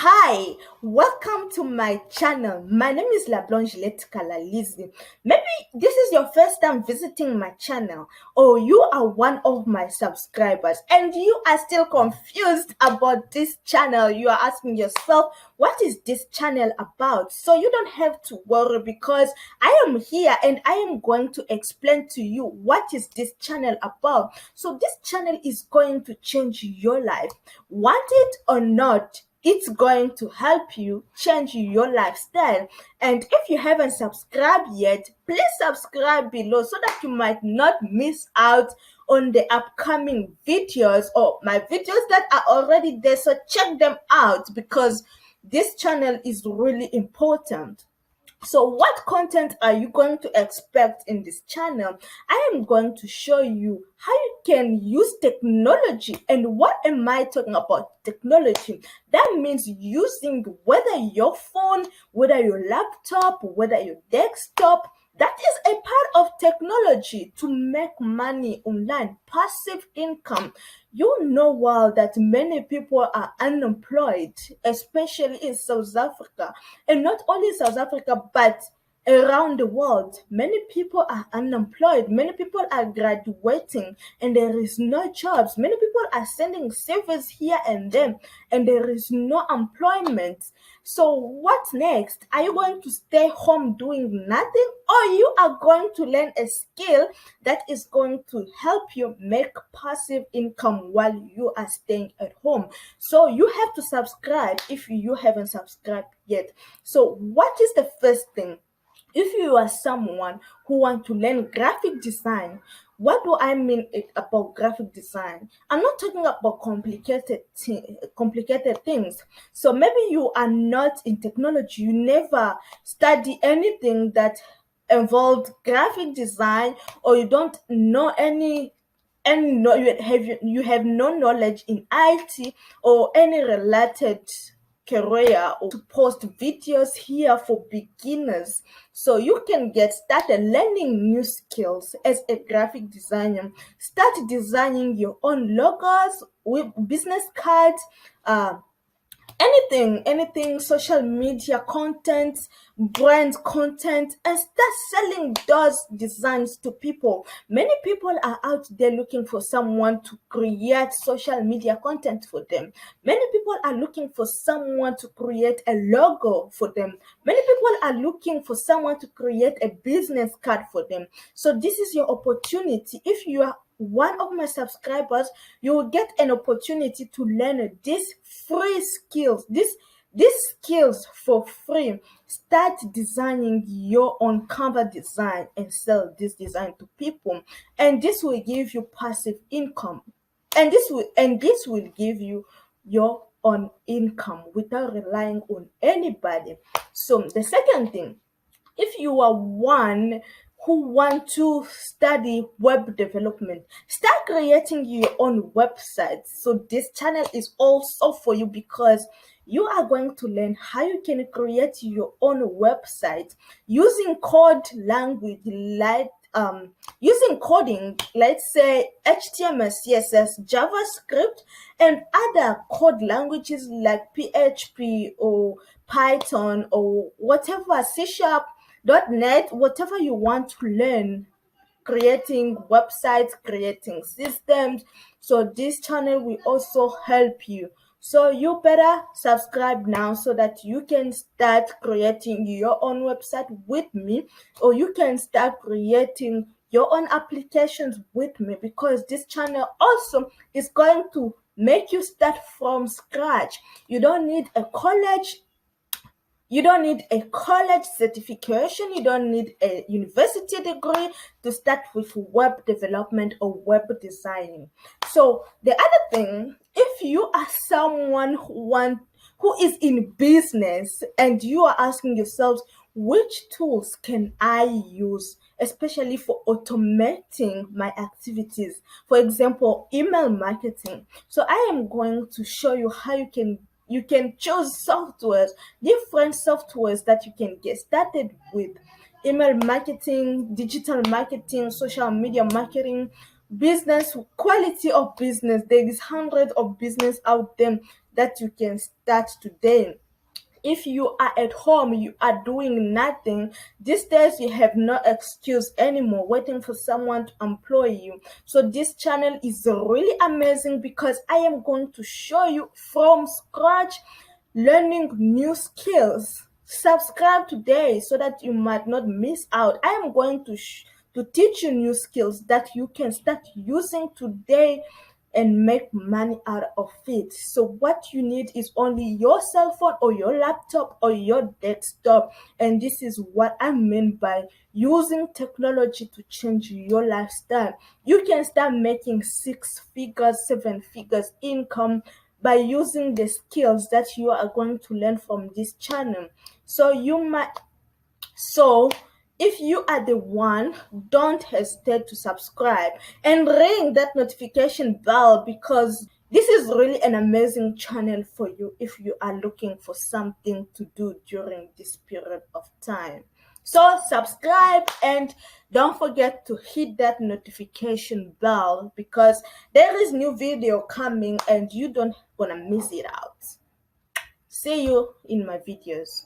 Hi, welcome to my channel. My name is LaBlanche Kalalizi. Maybe this is your first time visiting my channel, or you are one of my subscribers and you are still confused about this channel. You are asking yourself, what is this channel about? So you don't have to worry because I am here and I am going to explain to you what is this channel about. So this channel is going to change your life. Want it or not, it's going to help you change your lifestyle. And if you haven't subscribed yet, please subscribe below so that you might not miss out on the upcoming videos or my videos that are already there. So check them out because this channel is really important. So what content are you going to expect in this channel? I am going to show you how you can use technology. And what am I talking about? Technology. That means using whether your phone, whether your laptop, whether your desktop. That is a part of technology to make money online, passive income. You know well that many people are unemployed, especially in South Africa. And not only South Africa, but around the world. Many people are unemployed. Many people are graduating and there is no jobs. Many people are sending CVs here and there and there is no employment. So what's next? Are you going to stay home doing nothing, or you are going to learn a skill that is going to help you make passive income while you are staying at home? So you have to subscribe if you haven't subscribed yet. So what is the first thing? If you are someone who want to learn graphic design, what do I mean about graphic design? I'm not talking about complicated things. So maybe you are not in technology, you never study anything that involved graphic design, or you don't know any and no, you have no knowledge in IT or any related career, or to post videos here for beginners. So you can get started learning new skills as a graphic designer. Start designing your own logos, with business cards, anything social media content, brand content, and start selling those designs to people. Many people are out there looking for someone to create social media content for them. Many people are looking for someone to create a logo for them. Many people are looking for someone to create a business card for them. So this is your opportunity. If you are one of my subscribers, you will get an opportunity to learn these free skills, these skills for free. Start designing your own cover design and sell this design to people, and this will give you passive income, and this will give you your own income without relying on anybody. So the second thing, if you are one who want to study web development, start creating your own website. So this channel is also for you because you are going to learn how you can create your own website using code language, like using coding, let's say HTML, CSS, JavaScript, and other code languages like PHP or Python or whatever, C Sharp, .NET, whatever you want to learn, creating websites, creating systems. So this channel will also help you. So you better subscribe now so that you can start creating your own website with me, or you can start creating your own applications with me, because this channel also is going to make you start from scratch. You don't need a college certification. You don't need a university degree to start with web development or web designing. So the other thing, if you are someone who is in business and you are asking yourselves, which tools can I use, especially for automating my activities? For example, email marketing. So I am going to show you how you can choose softwares, different softwares that you can get started with. Email marketing, digital marketing, social media marketing, business, quality of business. There is hundreds of business out there. that you can start today. If you are at home, you are doing nothing, these days you have no excuse anymore waiting for someone to employ you. So this channel is really amazing because I am going to show you from scratch learning new skills. Subscribe today so that you might not miss out. I am going to teach you new skills that you can start using today and make money out of it. So what you need is only your cell phone or your laptop or your desktop. And this is what I mean by using technology to change your lifestyle. You can start making 6 figures, 7 figures income by using the skills that you are going to learn from this channel. So if you are the one, don't hesitate to subscribe and ring that notification bell because this is really an amazing channel for you if you are looking for something to do during this period of time. So subscribe and don't forget to hit that notification bell because there is new video coming and you don't gonna miss it out. See you in my videos.